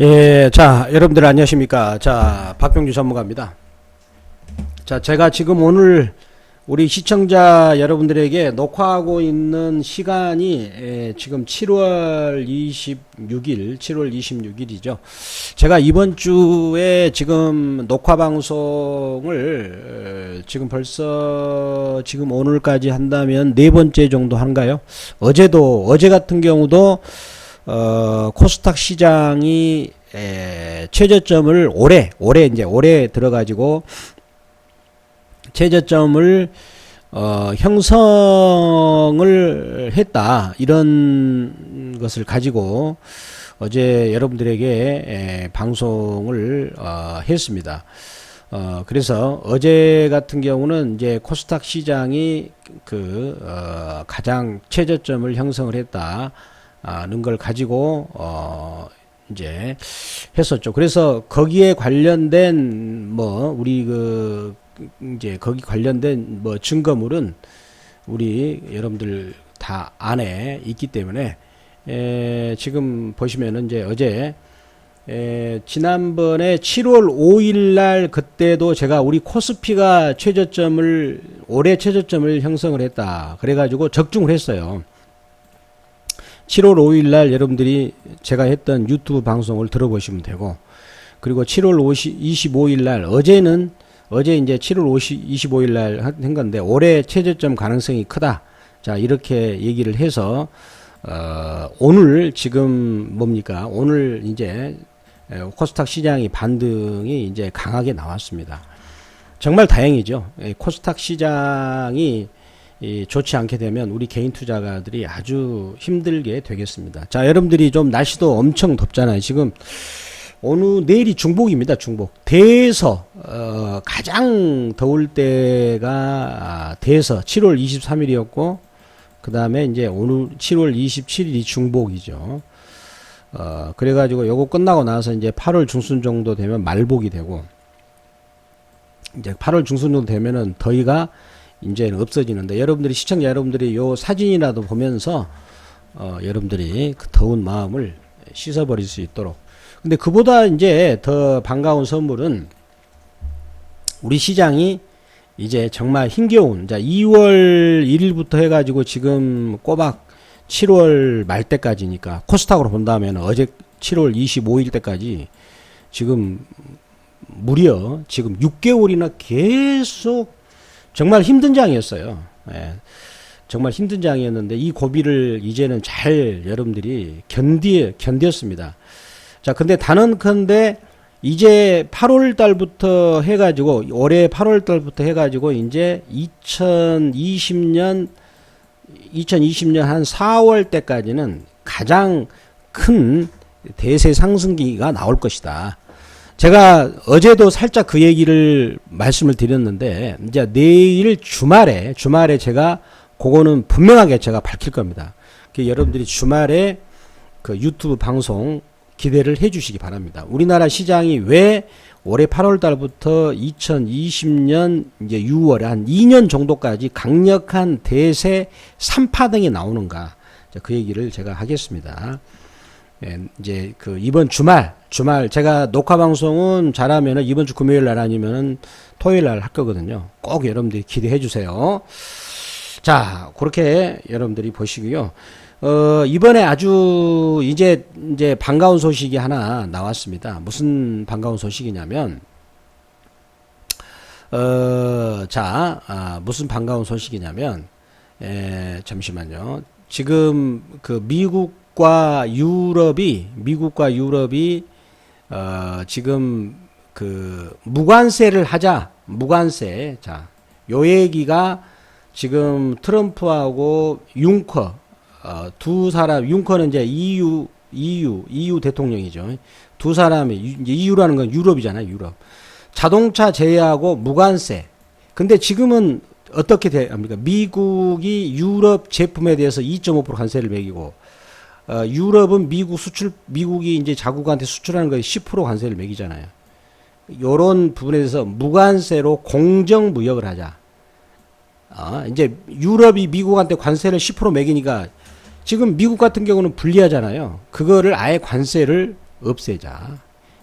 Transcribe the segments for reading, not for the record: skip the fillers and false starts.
예, 자, 여러분들 안녕하십니까. 자, 박병주 전문가입니다. 자, 제가 지금 오늘 우리 시청자 여러분들에게 녹화하고 있는 시간이 지금 7월 26일이죠. 제가 이번 주에 지금 녹화 방송을 지금 벌써 지금 오늘까지 한다면 네 번째 정도 한가요? 어제 같은 경우도 코스닥 시장이 최저점을 올해 들어가지고 최저점을 형성을 했다, 이런 것을 가지고 어제 여러분들에게 방송을 했습니다. 그래서 어제 같은 경우는 이제 코스닥 시장이 가장 최저점을 형성을 했다 는 걸 가지고 이제 했었죠. 그래서 거기에 관련된 우리 이제 거기 관련된 증거물은 우리 여러분들 다 안에 있기 때문에 지금 보시면은 이제 어제 지난번에 7월 5일 날 그때도 제가 우리 코스피가 올해 최저점을 형성을 했다 그래가지고 적중을 했어요. 7월 5일 날 여러분들이 제가 했던 유튜브 방송을 들어보시면 되고, 그리고 7월 25일 날 어제 이제 7월 25일 날 한 건데 올해 최저점 가능성이 크다. 자, 이렇게 얘기를 해서 오늘 지금 오늘 이제 코스닥 시장이 반등이 이제 강하게 나왔습니다. 정말 다행이죠. 코스닥 시장이 좋지 않게 되면 우리 개인 투자가들이 아주 힘들게 되겠습니다. 자, 여러분들이 좀 날씨도 엄청 덥잖아요. 지금 내일이 중복입니다. 중복. 대서 가장 더울 때가 대서 7월 23일이었고 그 다음에 이제 오늘 7월 27일이 중복이죠. 그래가지고 요거 끝나고 나서 이제 8월 중순 정도 되면 말복이 되고, 이제 8월 중순 정도 되면은 더위가 이제는 없어지는데, 시청자 여러분들이 요 사진이라도 보면서 여러분들이 그 더운 마음을 씻어버릴 수 있도록. 근데 그보다 이제 더 반가운 선물은 우리 시장이 이제 정말 힘겨운, 자, 2월 1일부터 해가지고 지금 꼬박 7월 말 때까지니까 코스닥으로 본다면 어제 7월 25일 때까지 지금 무려 지금 6개월이나 계속 정말 힘든 장이었어요. 예, 정말 힘든 장이었는데 이 고비를 이제는 잘 여러분들이 견뎠습니다. 자, 근데 단언컨대 이제 8월 달부터 해가지고, 올해 8월 달부터 해가지고 이제 2020년 한 4월 때까지는 가장 큰 대세 상승기가 나올 것이다. 제가 어제도 살짝 그 얘기를 말씀을 드렸는데, 이제 내일 주말에 제가 그거는 분명하게 제가 밝힐 겁니다. 여러분들이 주말에 그 유튜브 방송 기대를 해 주시기 바랍니다. 우리나라 시장이 왜 올해 8월 달부터 2020년 이제 6월에 한 2년 정도까지 강력한 대세 3파등이 나오는가. 그 얘기를 제가 하겠습니다. 이제 이번 주말 제가 녹화 방송은 잘하면은 이번 주 금요일 날 아니면은 토요일 날 할 거거든요. 꼭 여러분들이 기대해 주세요. 자, 그렇게 여러분들이 보시고요. 이번에 아주 이제 반가운 소식이 하나 나왔습니다. 무슨 반가운 소식이냐면, 무슨 반가운 소식이냐면, 잠시만요. 지금 미국과 유럽이 지금 무관세를 하자, 무관세. 자, 요 얘기가 지금 트럼프하고 융커, 두 사람, 융커는 이제 EU 대통령이죠. 두 사람이, 이제 EU라는 건 유럽이잖아요, 유럽. 자동차 제외하고 무관세. 근데 지금은 어떻게 합니까? 미국이 유럽 제품에 대해서 2.5% 관세를 매기고, 유럽은 미국이 이제 자국한테 수출하는 거에 10% 관세를 매기잖아요. 요런 부분에 대해서 무관세로 공정무역을 하자. 이제 유럽이 미국한테 관세를 10% 매기니까 지금 미국 같은 경우는 불리하잖아요. 그거를 아예 관세를 없애자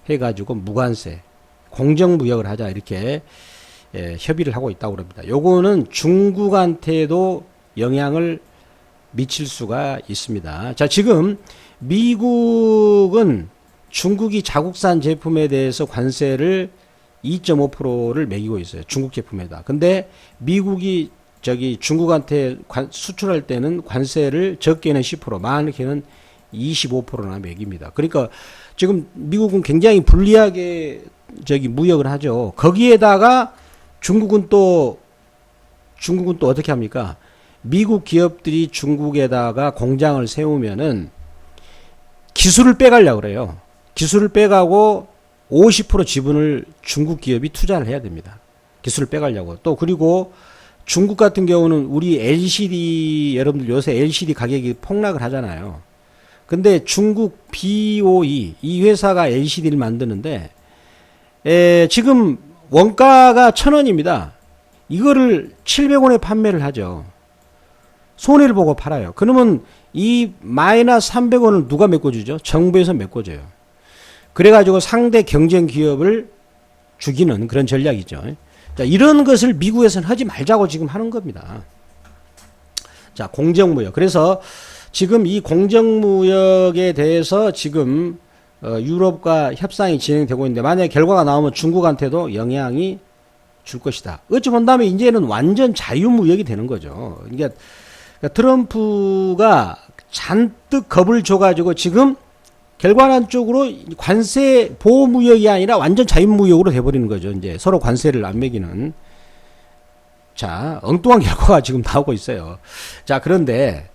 해가지고 무관세, 공정무역을 하자 이렇게 협의를 하고 있다고 그럽니다. 요거는 중국한테도 영향을 미칠 수가 있습니다. 자, 지금 미국은 중국이 자국산 제품에 대해서 관세를 2.5%를 매기고 있어요. 중국 제품에다. 근데 미국이 중국한테 수출할 때는 관세를 적게는 10%, 많게는 25%나 매깁니다. 그러니까 지금 미국은 굉장히 불리하게 무역을 하죠. 거기에다가 중국은 또 어떻게 합니까? 미국 기업들이 중국에다가 공장을 세우면은 기술을 빼가려고 그래요. 기술을 빼가고 50% 지분을 중국 기업이 투자를 해야 됩니다. 기술을 빼가려고. 또 그리고 중국 같은 경우는 우리 LCD, 여러분들 요새 LCD 가격이 폭락을 하잖아요. 근데 중국 BOE, 이 회사가 LCD를 만드는데, 지금 원가가 1,000원입니다. 이거를 700원에 판매를 하죠. 손해를 보고 팔아요. 그러면 이 마이너스 300원을 누가 메꿔주죠? 정부에서 메꿔줘요. 그래가지고 상대 경쟁 기업을 죽이는 그런 전략이죠. 자, 이런 것을 미국에서는 하지 말자고 지금 하는 겁니다. 자, 공정무역. 그래서 지금 이 공정무역에 대해서 지금 유럽과 협상이 진행되고 있는데 만약에 결과가 나오면 중국한테도 영향이 줄 것이다. 어찌 본다면 이제는 완전 자유무역이 되는 거죠. 그러니까 트럼프가 잔뜩 겁을 줘가지고 지금 결과론적으로 관세 보호무역이 아니라 완전 자유무역으로 돼버리는 거죠. 이제 서로 관세를 안 매기는. 자, 엉뚱한 결과가 지금 나오고 있어요. 자, 그런데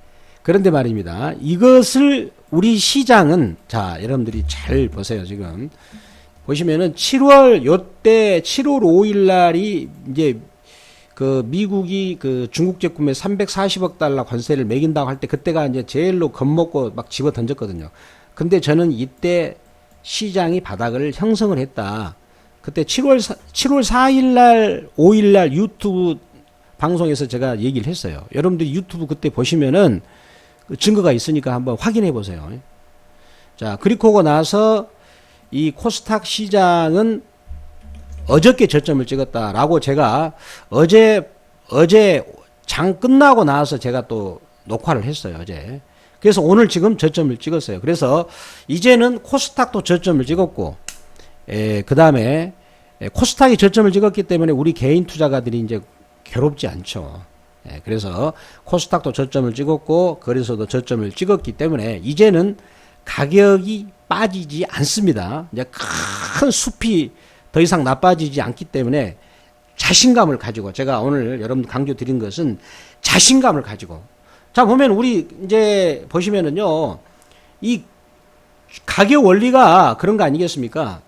말입니다. 이것을 우리 시장은, 자, 여러분들이 잘 보세요. 지금 보시면은 7월 5일 날이 이제 그 미국이 그 중국 제품에 340억 달러 관세를 매긴다고 할 때 그때가 이제 제일로 겁먹고 막 집어 던졌거든요. 근데 저는 이때 시장이 바닥을 형성을 했다. 그때 7월 4일 날, 5일 날 유튜브 방송에서 제가 얘기를 했어요. 여러분들이 유튜브 그때 보시면은 증거가 있으니까 한번 확인해 보세요. 자, 그리고 나서 이 코스닥 시장은 어저께 저점을 찍었다라고 제가 어제 장 끝나고 나서 제가 또 녹화를 했어요. 어제. 그래서 오늘 지금 저점을 찍었어요. 그래서 이제는 코스닥도 저점을 찍었고, 그 다음에 코스닥이 저점을 찍었기 때문에 우리 개인 투자가들이 이제 괴롭지 않죠. 그래서 코스닥도 저점을 찍었고, 거래소도 저점을 찍었기 때문에 이제는 가격이 빠지지 않습니다. 이제 큰 숲이 더 이상 나빠지지 않기 때문에 자신감을 가지고, 제가 오늘 여러분 강조 드린 것은 자신감을 가지고. 자, 보면 우리 이제 보시면은요, 이 가격 원리가 그런 거 아니겠습니까?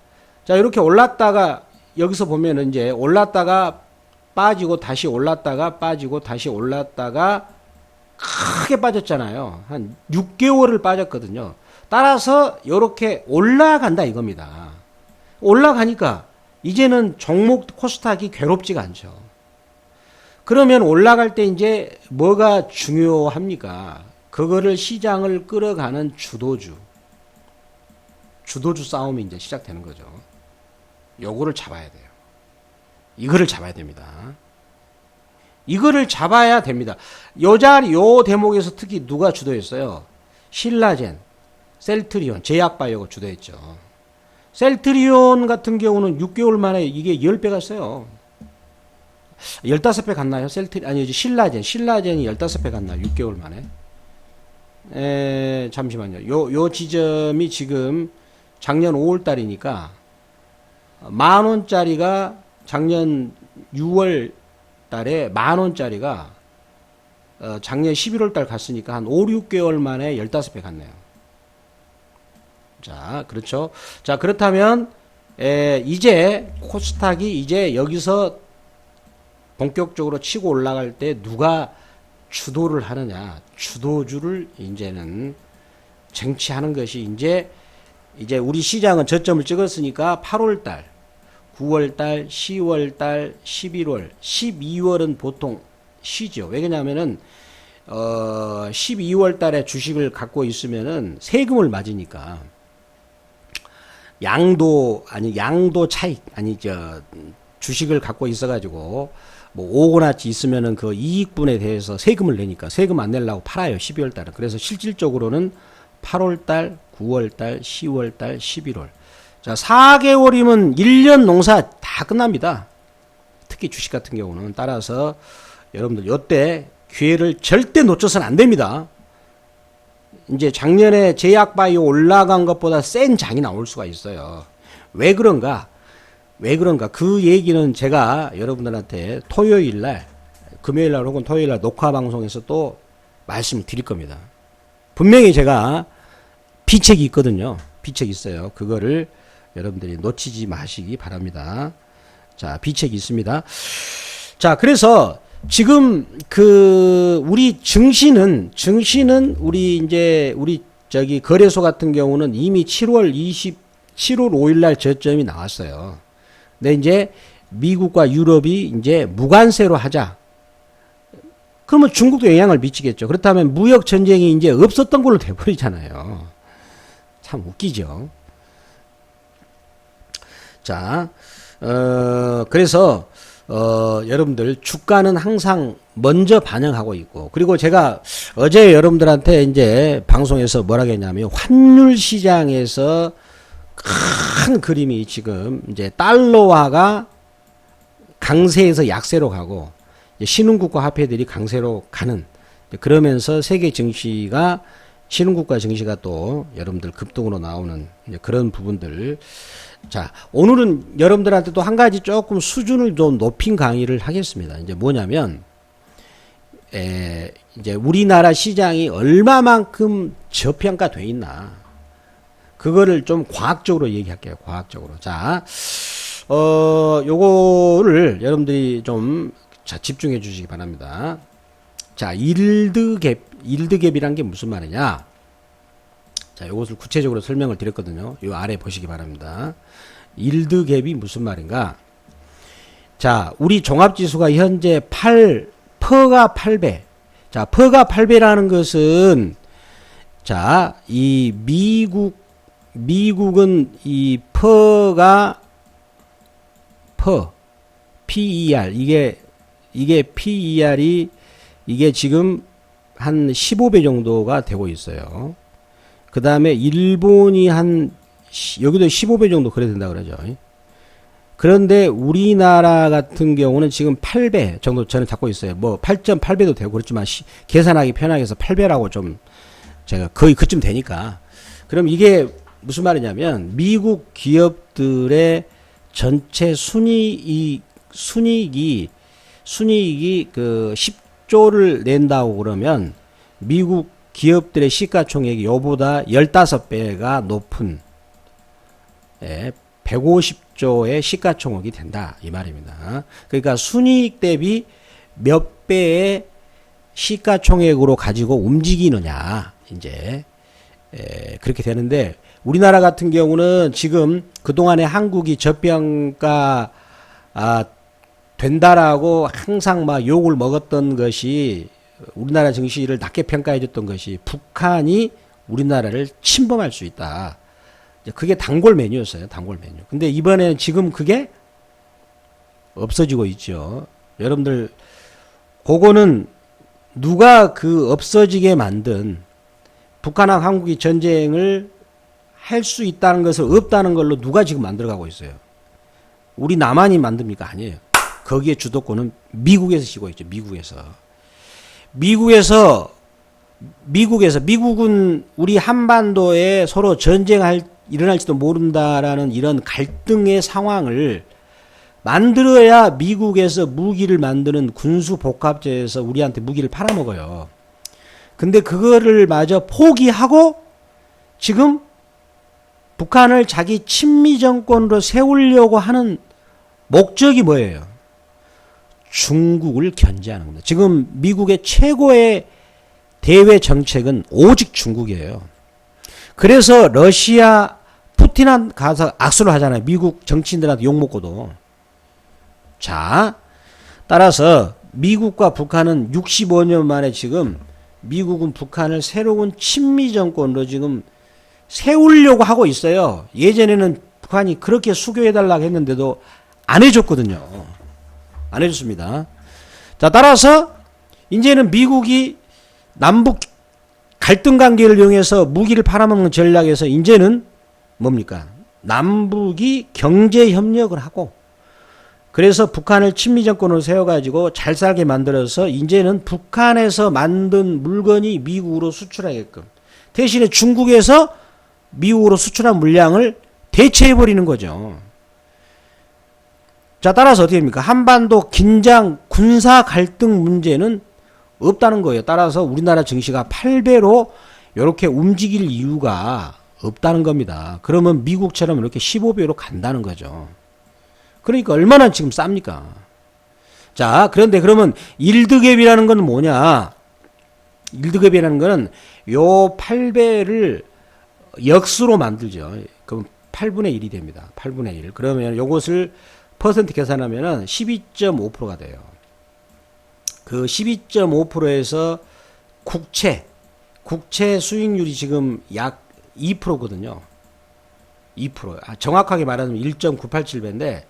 자, 이렇게 올랐다가 여기서 보면은 이제 올랐다가 빠지고 다시 올랐다가 빠지고 다시 올랐다가 크게 빠졌잖아요. 한 6개월을 빠졌거든요. 따라서 이렇게 올라간다 이겁니다. 올라가니까 이제는 종목 코스닥이 괴롭지가 않죠. 그러면 올라갈 때 이제 뭐가 중요합니까? 그거를 시장을 끌어가는 주도주 싸움이 이제 시작되는 거죠. 요거를 잡아야 돼요. 이거를 잡아야 됩니다. 이거를 잡아야 됩니다. 요 대목에서 특히 누가 주도했어요? 신라젠, 셀트리온, 제약바이오가 주도했죠. 셀트리온 같은 경우는 6개월 만에 이게 10배 갔어요. 15배 갔나요? 신라젠이 15배 갔나요? 6개월 만에. 잠시만요. 요 지점이 지금 작년 5월 달이니까 10,000원짜리가 작년 6월 달에 10,000원짜리가 작년 11월 달 갔으니까 한 5, 6개월 만에 15배 갔네요. 자, 그렇죠. 자, 그렇다면 이제 코스닥이 이제 여기서 본격적으로 치고 올라갈 때 누가 주도를 하느냐, 주도주를 이제는 쟁취하는 것이 이제 우리 시장은 저점을 찍었으니까 8월달, 9월달, 10월달, 11월, 12월은 보통 쉬죠. 왜냐하면은 12월 달에 주식을 갖고 있으면은 세금을 맞으니까 양도 차익, 주식을 갖고 있어가지고, 뭐, 5원어치 있으면은 그 이익분에 대해서 세금을 내니까 세금 안 내려고 팔아요. 12월 달은. 그래서 실질적으로는 8월 달, 9월 달, 10월 달, 11월. 자, 4개월이면 1년 농사 다 끝납니다. 특히 주식 같은 경우는. 따라서 여러분들 요때 기회를 절대 놓쳐서는 안 됩니다. 이제 작년에 제약바이오 올라간 것보다 센 장이 나올 수가 있어요. 왜 그런가? 그 얘기는 제가 여러분들한테 토요일 날, 금요일 날 혹은 토요일 날 녹화 방송에서 또 말씀을 드릴 겁니다. 분명히 제가 비책이 있거든요. 비책이 있어요. 그거를 여러분들이 놓치지 마시기 바랍니다. 자, 비책이 있습니다. 자, 그래서 지금 우리 증시는 우리 거래소 같은 경우는 이미 7월 5일 날 저점이 나왔어요. 근데 이제 미국과 유럽이 이제 무관세로 하자. 그러면 중국도 영향을 미치겠죠. 그렇다면 무역 전쟁이 이제 없었던 걸로 돼버리잖아요. 참 웃기죠. 자, 그래서 여러분들 주가는 항상 먼저 반영하고 있고, 그리고 제가 어제 여러분들한테 이제 방송에서 뭐라고 했냐면 환율 시장에서 큰 그림이 지금 이제 달러화가 강세에서 약세로 가고 신흥국가 화폐들이 강세로 가는, 그러면서 세계 증시가 신흥국가 증시가 또 여러분들 급등으로 나오는 그런 부분들. 자, 오늘은 여러분들한테 또 한 가지 조금 수준을 좀 높인 강의를 하겠습니다. 이제 뭐냐면, 이제 우리나라 시장이 얼마만큼 저평가돼 있나. 그거를 좀 과학적으로 얘기할게요. 과학적으로. 자, 요거를 여러분들이 좀, 자, 집중해 주시기 바랍니다. 자, 일드갭이란 게 무슨 말이냐. 자, 요것을 구체적으로 설명을 드렸거든요. 요 아래 보시기 바랍니다. 일드갭이 무슨 말인가? 자, 우리 종합지수가 현재 퍼가 8배. 자, 퍼가 8배라는 것은, 자, 이 미국은 이 PER, 이게 PER이, 이게 지금 한 15배 정도가 되고 있어요. 그 다음에 일본이 여기도 15배 정도 그래야 된다 그러죠. 그런데 우리나라 같은 경우는 지금 8배 정도 저는 잡고 있어요. 뭐 8.8배도 되고 그렇지만 계산하기 편하게 해서 8배라고 좀 제가 거의 그쯤 되니까. 그럼 이게 무슨 말이냐면 미국 기업들의 전체 순이익이 그 10조를 낸다고 그러면 미국 기업들의 시가총액이 요보다 15배가 높은 150조의 시가총액이 된다 이 말입니다. 그러니까 순이익 대비 몇 배의 시가총액으로 가지고 움직이느냐 이제 그렇게 되는데, 우리나라 같은 경우는 지금 그동안에 한국이 저평가 된다라고 항상 막 욕을 먹었던 것이, 우리나라 증시를 낮게 평가해 줬던 것이 북한이 우리나라를 침범할 수 있다. 그게 단골 메뉴였어요. 단골 메뉴. 근데 이번에 지금 그게 없어지고 있죠. 여러분들 그거는 누가 그 없어지게 만든, 북한하고 한국이 전쟁을 할 수 있다는 것을 없다는 걸로 누가 지금 만들어가고 있어요. 우리 남한이 만듭니까? 아니에요. 거기에 주도권은 미국에서 쥐고 있죠. 미국은 우리 한반도에 서로 일어날지도 모른다라는 이런 갈등의 상황을 만들어야 미국에서 무기를 만드는 군수복합제에서 우리한테 무기를 팔아먹어요. 근데 그거를 마저 포기하고 지금 북한을 자기 친미 정권으로 세우려고 하는 목적이 뭐예요? 중국을 견제하는 겁니다. 지금 미국의 최고의 대외 정책은 오직 중국이에요. 그래서 러시아 푸틴한 가서 악수를 하잖아요. 미국 정치인들한테 욕먹고도. 자, 따라서 미국과 북한은 65년 만에 지금 미국은 북한을 새로운 친미 정권으로 지금 세우려고 하고 있어요. 예전에는 북한이 그렇게 수교해달라고 했는데도 안 해줬거든요. 안 해줬습니다. 자, 따라서 이제는 미국이 남북 갈등 관계를 이용해서 무기를 팔아먹는 전략에서 이제는 뭡니까? 남북이 경제 협력을 하고 그래서 북한을 친미 정권으로 세워가지고 잘 살게 만들어서 이제는 북한에서 만든 물건이 미국으로 수출하게끔 대신에 중국에서 미국으로 수출한 물량을 대체해버리는 거죠. 자, 따라서 어떻게 됩니까? 한반도 긴장 군사 갈등 문제는 없다는 거예요. 따라서 우리나라 증시가 8배로 이렇게 움직일 이유가 없다는 겁니다. 그러면 미국처럼 이렇게 15배로 간다는 거죠. 그러니까 얼마나 지금 쌉니까? 자, 그런데 그러면 일드갭이라는 건 뭐냐? 일드갭이라는 거는 요 8배를 역수로 만들죠. 그럼 8분의 1이 됩니다. 8분의 1. 그러면 요것을 퍼센트 계산하면은 12.5%가 돼요. 그 12.5%에서 국채 수익률이 지금 약 2%거든요. 2%. 정확하게 말하면 1.987배인데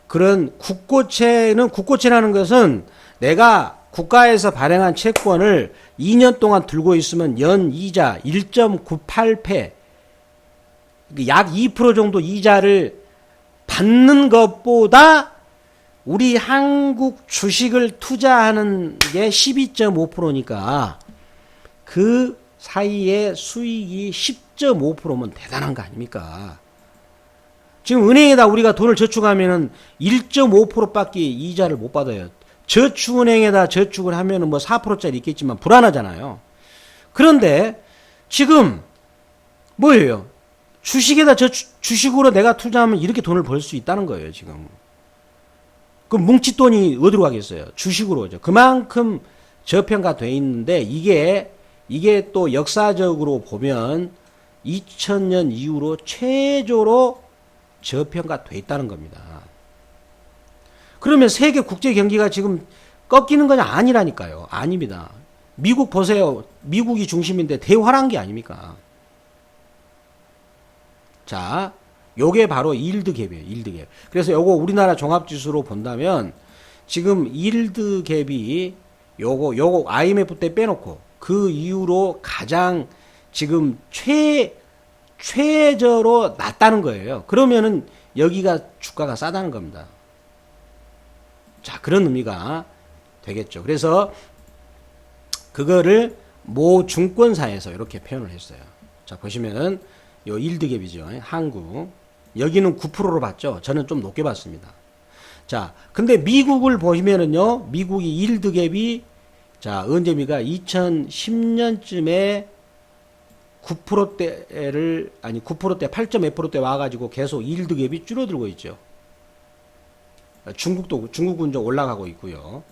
그런 국고채라는 것은 내가 국가에서 발행한 채권을 2년 동안 들고 있으면 연 이자 1.98패 약 2% 정도 이자를 받는 것보다 우리 한국 주식을 투자하는 게 12.5%니까 그 사이에 수익이 10.5%면 대단한 거 아닙니까? 지금 은행에다 우리가 돈을 저축하면은 1.5%밖에 이자를 못 받아요. 저축은행에다 저축을 하면은 뭐 4%짜리 있겠지만 불안하잖아요. 그런데 지금 뭐예요? 주식에다 주식으로 내가 투자하면 이렇게 돈을 벌 수 있다는 거예요, 지금. 그럼 뭉칫돈이 어디로 가겠어요? 주식으로죠. 그만큼 저평가돼 있는데 이게 또 역사적으로 보면 2000년 이후로 최저로 저평가돼 있다는 겁니다. 그러면 세계 국제 경기가 지금 꺾이는 건 아니라니까요. 아닙니다. 미국 보세요. 미국이 중심인데 대화란 게 아닙니까? 자, 요게 바로 일드갭이에요. 일드갭. 그래서 요거 우리나라 종합지수로 본다면 지금 일드갭이 요거 IMF 때 빼놓고 그 이후로 가장 지금 최저로 낮다는 거예요. 그러면은 여기가 주가가 싸다는 겁니다. 자, 그런 의미가 되겠죠. 그래서 그거를 모 증권사에서 이렇게 표현을 했어요. 자, 보시면은 요 일드갭이죠. 한국. 여기는 9%로 봤죠. 저는 좀 높게 봤습니다. 자, 근데 미국을 보시면은요. 미국이 일드갭이 자, 언제입니까? 2010년쯤에 9%대를 8.2%대 와가지고 계속 일드갭이 줄어들고 있죠. 중국은 좀 올라가고 있고요.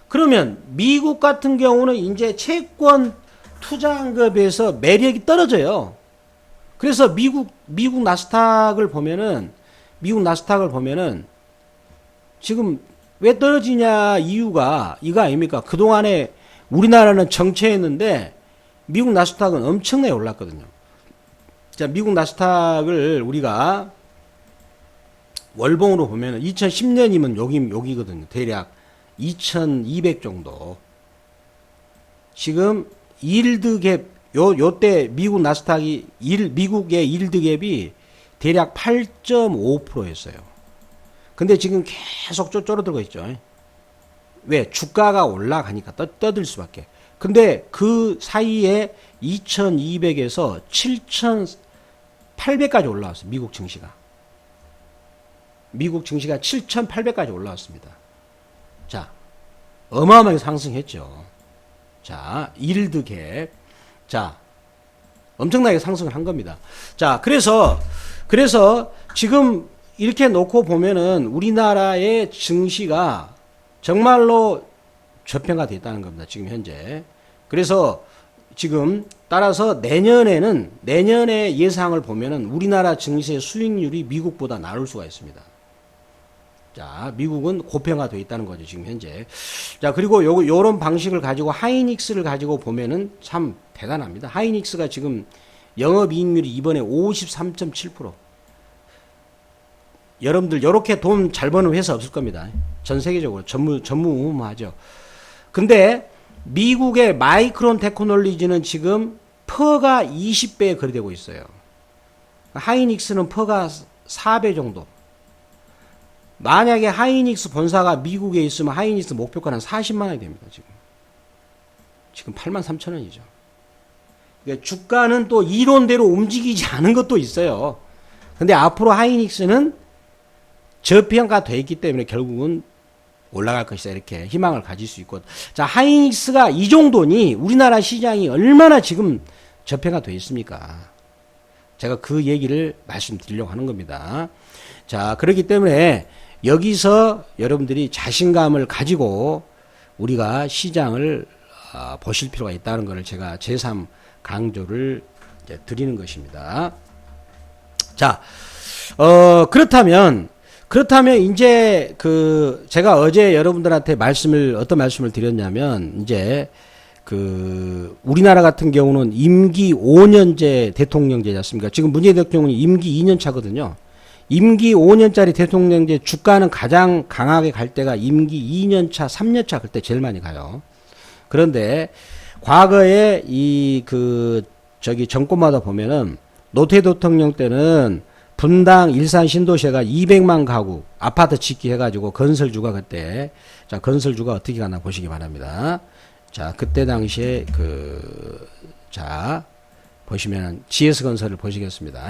그러면 미국 같은 경우는 이제 채권 투자한급에서 매력이 떨어져요. 그래서 미국 나스닥을 보면은 지금 왜 떨어지냐 이유가 이거 아닙니까? 그동안에 우리나라는 정체했는데 미국 나스닥은 엄청나게 올랐거든요. 자, 미국 나스닥을 우리가 월봉으로 보면은 2010년이면 여기거든요. 대략 2200 정도. 지금 일드갭 요때 미국 나스닥이 미국의 일드갭이 대략 8.5%였어요. 근데 지금 계속 쪼르들고 있죠. 왜? 주가가 올라가니까 떠들 수밖에. 근데 그 사이에 2200에서 7800까지 올라왔어요. 미국 증시가 7800까지 올라왔습니다. 자, 어마어마하게 상승했죠. 자, 일드갭. 자, 엄청나게 상승을 한 겁니다. 자, 그래서 지금 이렇게 놓고 보면은 우리나라의 증시가 정말로 저평가되어 있다는 겁니다. 지금 현재. 그래서 지금 따라서 내년의 예상을 보면은 우리나라 증시의 수익률이 미국보다 나을 수가 있습니다. 자, 미국은 고평가되어 있다는 거죠, 지금 현재. 자, 그리고 요런 방식을 가지고 하이닉스를 가지고 보면은 참 대단합니다. 하이닉스가 지금 영업이익률이 이번에 53.7%. 여러분들 이렇게 돈 잘 버는 회사 없을 겁니다. 전 세계적으로 전무후무하죠. 근데 미국의 마이크론 테크놀로지는 지금 퍼가 20배에 거래되고 있어요. 하이닉스는 퍼가 4배 정도. 만약에 하이닉스 본사가 미국에 있으면 하이닉스 목표가는 40만 원이 됩니다. 지금 83,000원이죠. 그러니까 주가는 또 이론대로 움직이지 않은 것도 있어요. 근데 앞으로 하이닉스는 저평가되어 있기 때문에 결국은 올라갈 것이다. 이렇게 희망을 가질 수 있고. 자, 하이닉스가 이 정도니 우리나라 시장이 얼마나 지금 저평가되어 있습니까? 제가 그 얘기를 말씀드리려고 하는 겁니다. 자, 그렇기 때문에 여기서 여러분들이 자신감을 가지고 우리가 시장을 보실 필요가 있다는 것을 제가 제3 강조를 드리는 것입니다. 자, 그렇다면 이제 제가 어제 여러분들한테 어떤 말씀을 드렸냐면, 이제 우리나라 같은 경우는 임기 5년제 대통령제지 않습니까? 지금 문재인 대통령이 임기 2년 차거든요. 임기 5년짜리 대통령제 주가는 가장 강하게 갈 때가 임기 2년 차, 3년 차 그때 제일 많이 가요. 그런데 과거에 정권마다 보면은 노태 대통령 때는 분당 일산 신도시가 200만 가구 아파트 짓기 해가지고 건설주가 그때, 자, 건설주가 어떻게 가나 보시기 바랍니다. 자, 그때 당시에 자, 보시면은 GS건설을 보시겠습니다.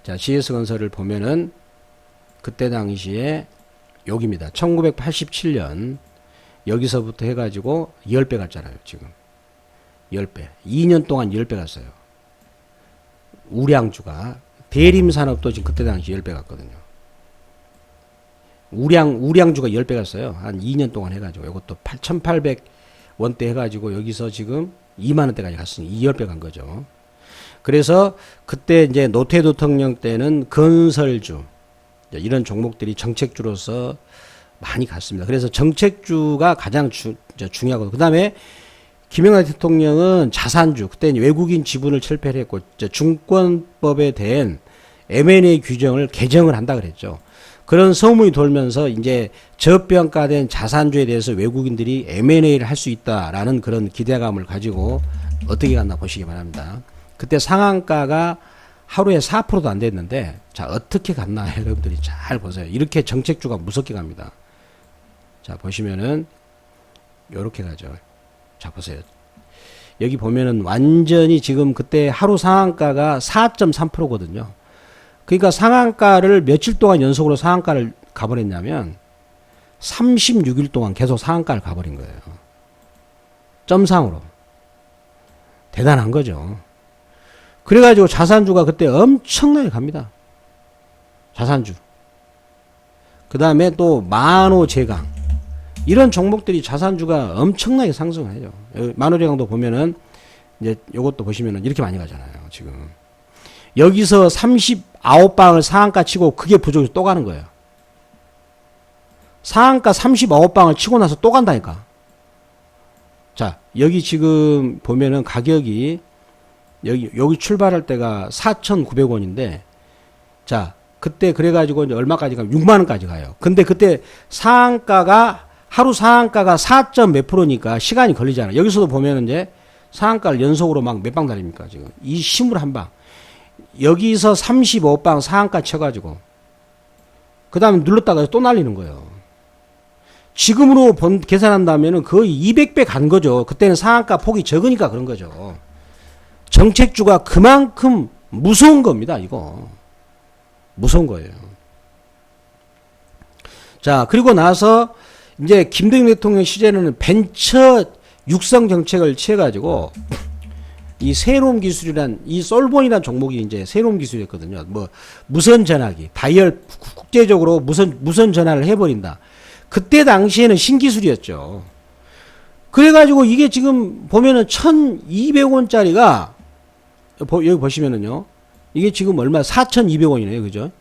자, GS건설을 보면은 그때 당시에 여기입니다. 1987년 여기서부터 해가지고 10배 갔잖아요. 지금 10배. 2년 동안 10배 갔어요. 우량주가. 대림산업도 지금 그때 당시 10배 갔거든요. 우량주가 10배 갔어요. 한 2년 동안 해가지고. 이것도 8,800원대 해가지고 여기서 지금 2만원대까지 갔으니 10배 간 거죠. 그래서 그때 이제 노태 대통령 때는 건설주, 이런 종목들이 정책주로서 많이 갔습니다. 그래서 정책주가 가장 중요하고, 그 다음에 김영하 대통령은 자산주, 그때 외국인 지분을 철폐를 했고, 증권법에 대한 M&A 규정을 개정을 한다 그랬죠. 그런 소문이 돌면서 이제 저평가된 자산주에 대해서 외국인들이 M&A를 할 수 있다라는 그런 기대감을 가지고 어떻게 갔나 보시기 바랍니다. 그때 상한가가 하루에 4%도 안 됐는데, 자, 어떻게 갔나 여러분들이 잘 보세요. 이렇게 정책주가 무섭게 갑니다. 자, 보시면은 요렇게 가죠. 자, 보세요. 여기 보면은 완전히 지금 그때 하루 상한가가 4.3%거든요. 그러니까 상한가를 며칠 동안 연속으로 상한가를 가버렸냐면 36일 동안 계속 상한가를 가버린 거예요. 점상으로. 대단한 거죠. 그래가지고 자산주가 그때 엄청나게 갑니다. 자산주. 그 다음에 또 만호제강. 이런 종목들이 자산주가 엄청나게 상승을 해요. 만호제강도 보면은, 이제 요것도 보시면은 이렇게 많이 가잖아요, 지금. 여기서 39방을 상한가 치고 그게 부족해서 또 가는 거예요. 상한가 39방을 치고 나서 또 간다니까. 자, 여기 지금 보면은 가격이, 여기 출발할 때가 4,900원인데, 자, 그때 그래가지고 이제 얼마까지 가면 6만원까지 가요. 근데 그때 하루 상한가가 4점 몇 프로니까 시간이 걸리잖아요. 여기서도 보면은 이제 상한가를 연속으로 막 몇 방 달립니까, 지금. 21방. 여기서 35방 상한가 쳐가지고, 그 다음에 눌렀다가 또 날리는 거예요. 지금으로 계산한다면은 거의 200배 간 거죠. 그때는 상한가 폭이 적으니까 그런 거죠. 정책주가 그만큼 무서운 겁니다, 이거. 무서운 거예요. 자, 그리고 나서 이제 김대중 대통령 시절에는 벤처 육성 정책을 취해가지고 이 새로운 기술이란, 이 솔본이란 종목이 이제 새로운 기술이었거든요. 뭐 무선 전화기, 다이얼 국제적으로 무선 전화를 해버린다. 그때 당시에는 신기술이었죠. 그래가지고 이게 지금 보면은 1,200원짜리가 여기 보시면은요, 이게 지금 얼마? 4,200원이네요, 그죠?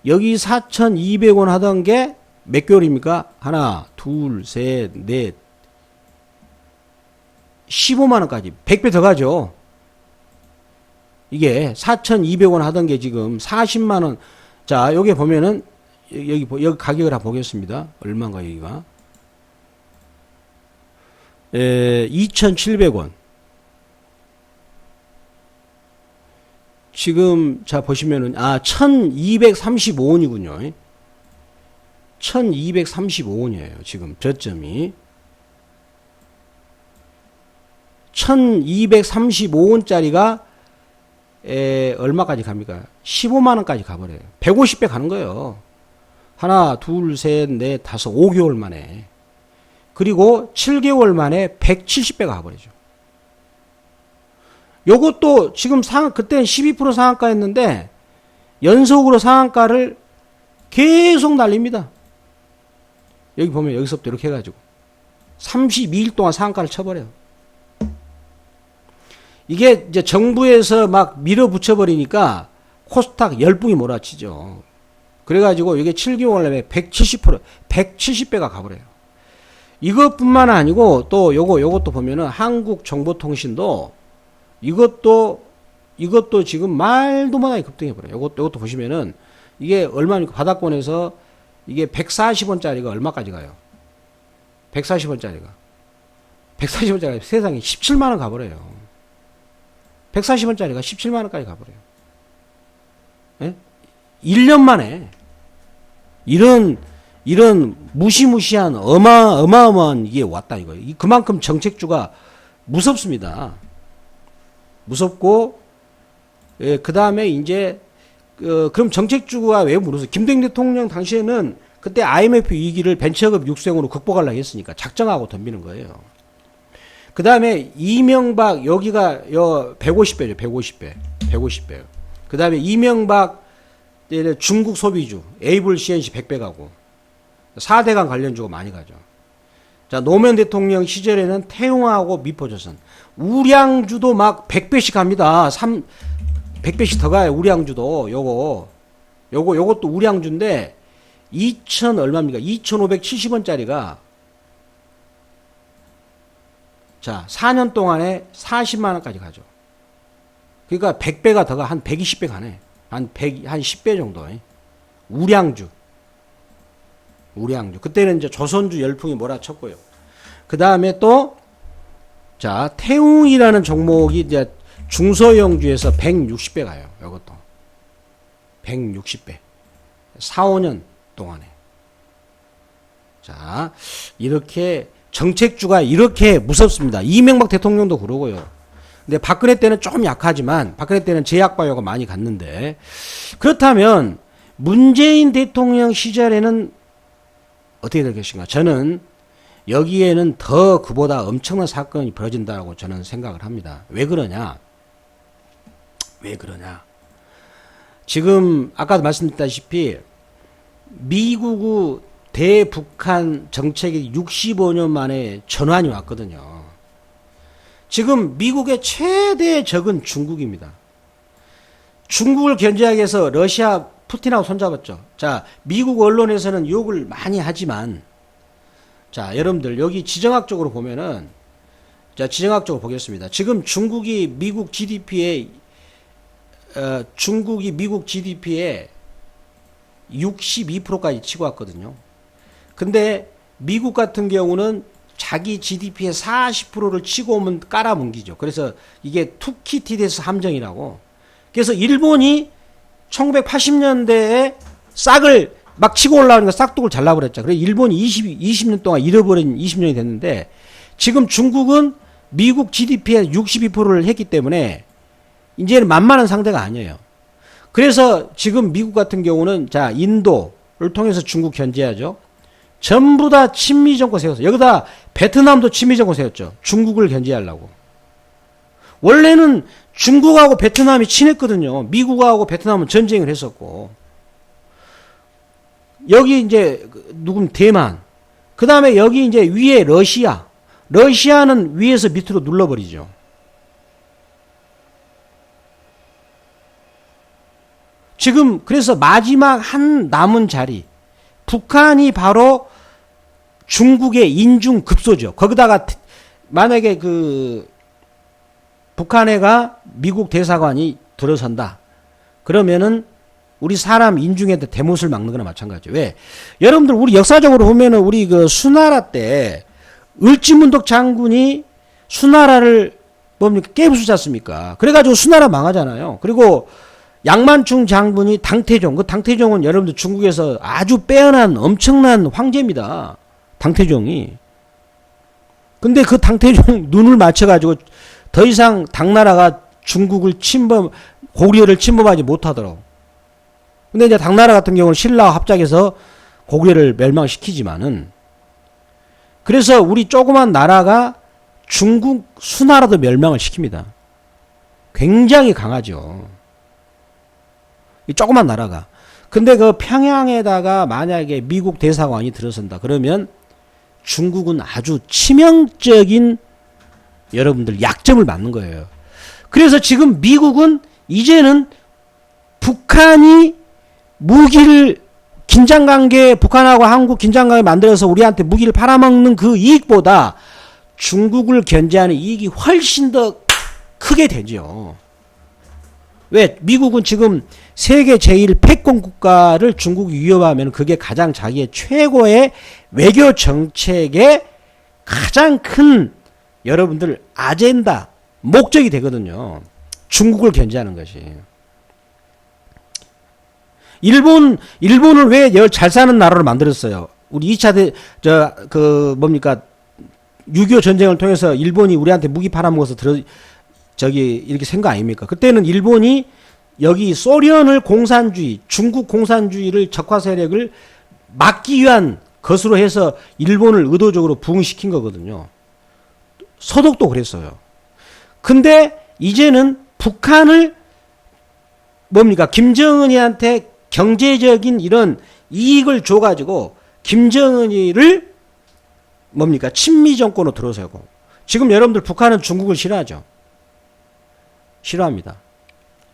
여기 4,200원 하던 게 몇 개월입니까? 하나, 둘, 셋, 넷, 15만원까지 100배 더 가죠. 이게 4,200원 하던 게 지금 40만 원. 자, 여기 보면은 여기 가격을 한번 보겠습니다. 얼마인가 여기가? 2,700원. 지금 자 보시면은 1,235원이군요. 1,235원이에요. 지금 저점이 1,235원짜리가 얼마까지 갑니까? 15만 원까지 가버려요. 150배 가는 거예요. 하나, 둘, 셋, 넷, 다섯, 5개월 만에. 그리고 7개월 만에 170배가 가버리죠. 요것도 지금 그때는 12% 상한가였는데 연속으로 상한가를 계속 날립니다. 여기 보면 여기서부터 이렇게 해가지고 32일 동안 상한가를 쳐버려요. 이게 이제 정부에서 막 밀어붙여버리니까 코스닥 열풍이 몰아치죠. 그래가지고 이게 7개월 내에 170%, 170배가 가버려요. 이것뿐만 아니고 또 요것도 보면은 한국정보통신도 이것도 지금 말도 못하게 급등해버려요. 요것도 보시면은 이게 얼마입니까? 바닥권에서 이게 140원짜리가 얼마까지 가요? 140원짜리가 세상에 17만원 가버려요. 140원짜리가 17만원까지 가버려요. 예? 1년 만에 이런 무시무시한 어마어마한 이게 왔다 이거예요. 그만큼 정책주가 무섭습니다. 무섭고, 예, 그 다음에 이제, 그럼 정책주가 왜 무너져? 김대중 대통령 당시에는 그때 IMF 위기를 벤처급 육성으로 극복하려고 했으니까 작정하고 덤비는 거예요. 그 다음에 이명박, 여기가 150배죠. 150배. 그 다음에 이명박 중국 소비주, 에이블 CNC 100배 가고, 4대강 관련주가 많이 가죠. 자, 노무현 대통령 시절에는 태웅하고 미포조선. 우량주도 막 100배씩 갑니다. 100배씩 더 가요. 우량주도. 요것도 우량주인데, 2,000 얼마입니까? 2,570원짜리가, 자, 4년 동안에 40만원까지 가죠. 그러니까 100배가 더 가, 한 120배 가네. 한 10배 정도. 우량주. 그때는 이제 조선주 열풍이 몰아쳤고요. 그 다음에 또, 자, 태웅이라는 종목이 이제 중소형주에서 160배 가요. 이것도. 160배. 4, 5년 동안에. 자, 이렇게 정책주가 이렇게 무섭습니다. 이명박 대통령도 그러고요. 근데 박근혜 때는 좀 약하지만, 박근혜 때는 제약바이오가 많이 갔는데, 그렇다면 문재인 대통령 시절에는 어떻게 될 것인가? 저는 여기에는 더 그보다 엄청난 사건이 벌어진다고 저는 생각을 합니다. 왜 그러냐? 지금 아까도 말씀드렸다시피 미국의 대북한 정책이 65년 만에 전환이 왔거든요. 지금 미국의 최대 적은 중국입니다. 중국을 견제하기 위해서 러시아 푸틴하고 손잡았죠. 자, 미국 언론에서는 욕을 많이 하지만, 자, 여러분들 여기 지정학적으로 보면은, 자, 지정학적으로 보겠습니다. 지금 중국이 미국 GDP의 62%까지 치고 왔거든요. 근데 미국 같은 경우는 자기 GDP의 40%를 치고 오면 깔아뭉기죠. 그래서 이게 투키티데스 함정이라고. 그래서 일본이 1980년대에 싹을 막 치고 올라오니까 싹둑을 잘라버렸죠. 그래서 일본이 20년 동안 잃어버린 20년이 됐는데, 지금 중국은 미국 GDP의 62%를 했기 때문에 이제는 만만한 상대가 아니에요. 그래서 지금 미국 같은 경우는, 자, 인도를 통해서 중국 견제하죠. 전부 다 친미 정권 세웠어요. 여기다 베트남도 친미 정권 세웠죠. 중국을 견제하려고. 원래는 중국하고 베트남이 친했거든요. 미국하고 베트남은 전쟁을 했었고. 여기 이제 누군 대만. 그 다음에 여기 이제 위에 러시아. 러시아는 위에서 밑으로 눌러버리죠. 지금 그래서 마지막 한 남은 자리. 북한이 바로 중국의 인중급소죠. 거기다가 만약에 북한에가 미국 대사관이 들어선다. 그러면은 우리 사람 인중한테 대못을 막는 거나 마찬가지죠. 왜? 여러분들 우리 역사적으로 보면은 우리 그 수나라 때 을지문덕 장군이 수나라를 뭡니까? 깨부수지 않습니까? 그래가지고 수나라 망하잖아요. 그리고 양만충 장군이 당태종, 그 당태종은 여러분들 중국에서 아주 빼어난 엄청난 황제입니다. 당태종이. 근데 그 당태종 눈을 맞춰가지고 더 이상 당나라가 중국을 고구려를 침범하지 못하도록. 근데 이제 당나라 같은 경우는 신라와 합작해서 고구려를 멸망시키지만은, 그래서 우리 조그만 나라가 중국 수나라도 멸망을 시킵니다. 굉장히 강하죠. 이 조그만 나라가. 근데 그 평양에다가 만약에 미국 대사관이 들어선다. 그러면 중국은 아주 치명적인 여러분들 약점을 맞는 거예요. 그래서 지금 미국은 이제는 북한이 무기를 긴장관계, 북한하고 한국 긴장관계 만들어서 우리한테 무기를 팔아먹는 그 이익보다 중국을 견제하는 이익이 훨씬 더 크게 되죠. 왜? 미국은 지금 세계 제1 패권 국가를 중국이 위협하면 그게 가장 자기의 최고의 외교 정책의 가장 큰 여러분들 아젠다, 목적이 되거든요. 중국을 견제하는 것이. 일본을 왜 잘 사는 나라로 만들었어요? 우리 2차 뭡니까? 6.25 전쟁을 통해서 일본이 우리한테 무기 팔아먹어서 이렇게 생각 아닙니까? 그때는 일본이 여기 소련을 공산주의, 중국 공산주의를 적화 세력을 막기 위한 것으로 해서 일본을 의도적으로 부흥시킨 거거든요. 서독도 그랬어요. 근데 이제는 북한을 뭡니까? 김정은이한테 경제적인 이런 이익을 줘가지고 김정은이를 뭡니까? 친미 정권으로 들어서고. 지금 여러분들 북한은 중국을 싫어하죠. 싫어합니다.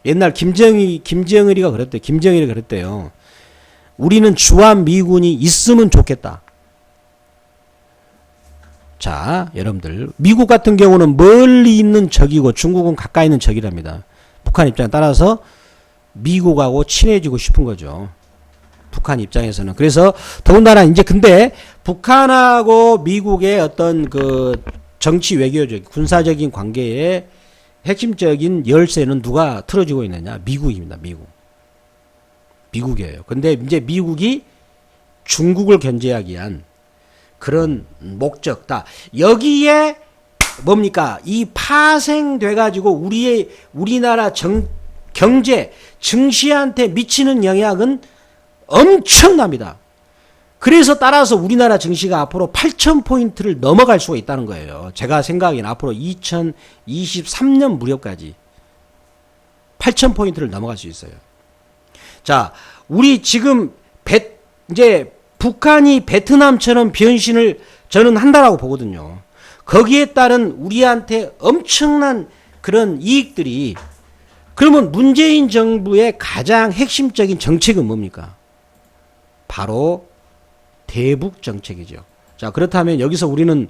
옛날 김정일이가 그랬대요. 우리는 주한 미군이 있으면 좋겠다. 자, 여러분들 미국 같은 경우는 멀리 있는 적이고 중국은 가까이 있는 적이랍니다. 북한 입장에 따라서 미국하고 친해지고 싶은 거죠. 북한 입장에서는. 그래서 더군다나 이제 근데 북한하고 미국의 어떤 그 정치 외교적 군사적인 관계에 핵심적인 열쇠는 누가 틀어지고 있느냐? 미국입니다. 미국이에요. 근데 이제 미국이 중국을 견제하기 위한 그런 목적다. 여기에 뭡니까? 이 파생돼 가지고 우리나라 경제 증시한테 미치는 영향은 엄청납니다. 그래서 따라서 우리나라 증시가 앞으로 8,000포인트를 넘어갈 수가 있다는 거예요. 제가 생각에는 앞으로 2023년 무렵까지 8,000포인트를 넘어갈 수 있어요. 자, 우리 지금 이제 북한이 베트남처럼 변신을 저는 한다라고 보거든요. 거기에 따른 우리한테 엄청난 그런 이익들이, 그러면 문재인 정부의 가장 핵심적인 정책은 뭡니까? 바로 대북 정책이죠. 자, 그렇다면 여기서 우리는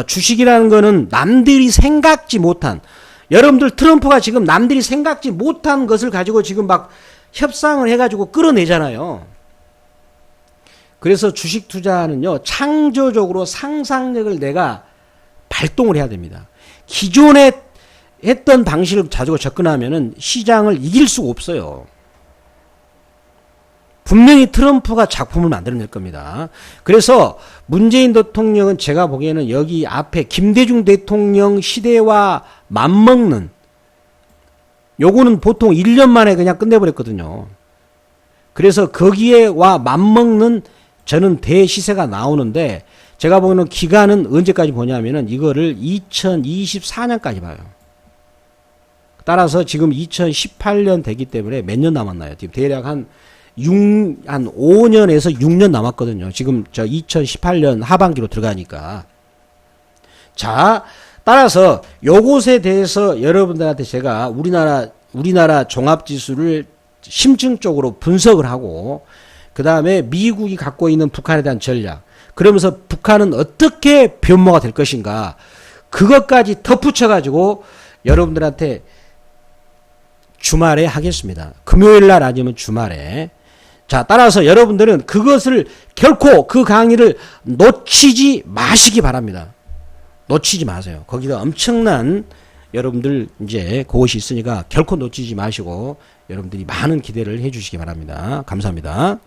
주식이라는 거는 남들이 생각지 못한, 여러분들 트럼프가 지금 남들이 생각지 못한 것을 가지고 지금 막 협상을 해가지고 끌어내잖아요. 그래서 주식 투자는요, 창조적으로 상상력을 내가 발동을 해야 됩니다. 기존에 했던 방식을 가지고 접근하면은 시장을 이길 수가 없어요. 분명히 트럼프가 작품을 만들어낼 겁니다. 그래서 문재인 대통령은 제가 보기에는 여기 앞에 김대중 대통령 시대와 맞먹는, 요거는 보통 1년 만에 그냥 끝내버렸거든요. 그래서 거기에와 맞먹는 저는 대시세가 나오는데, 제가 보기에는 기간은 언제까지 보냐면은 이거를 2024년까지 봐요. 따라서 지금 2018년 되기 때문에 몇 년 남았나요? 지금 대략 한 5년에서 6년 남았거든요. 지금 2018년 하반기로 들어가니까. 자, 따라서 요것에 대해서 여러분들한테 제가 우리나라 종합지수를 심층적으로 분석을 하고, 그 다음에 미국이 갖고 있는 북한에 대한 전략, 그러면서 북한은 어떻게 변모가 될 것인가, 그것까지 덧붙여가지고 여러분들한테 주말에 하겠습니다. 금요일 날 아니면 주말에. 자, 따라서 여러분들은 그것을 결코 그 강의를 놓치지 마시기 바랍니다. 놓치지 마세요. 거기가 엄청난 여러분들 이제 그것이 있으니까 결코 놓치지 마시고 여러분들이 많은 기대를 해 주시기 바랍니다. 감사합니다.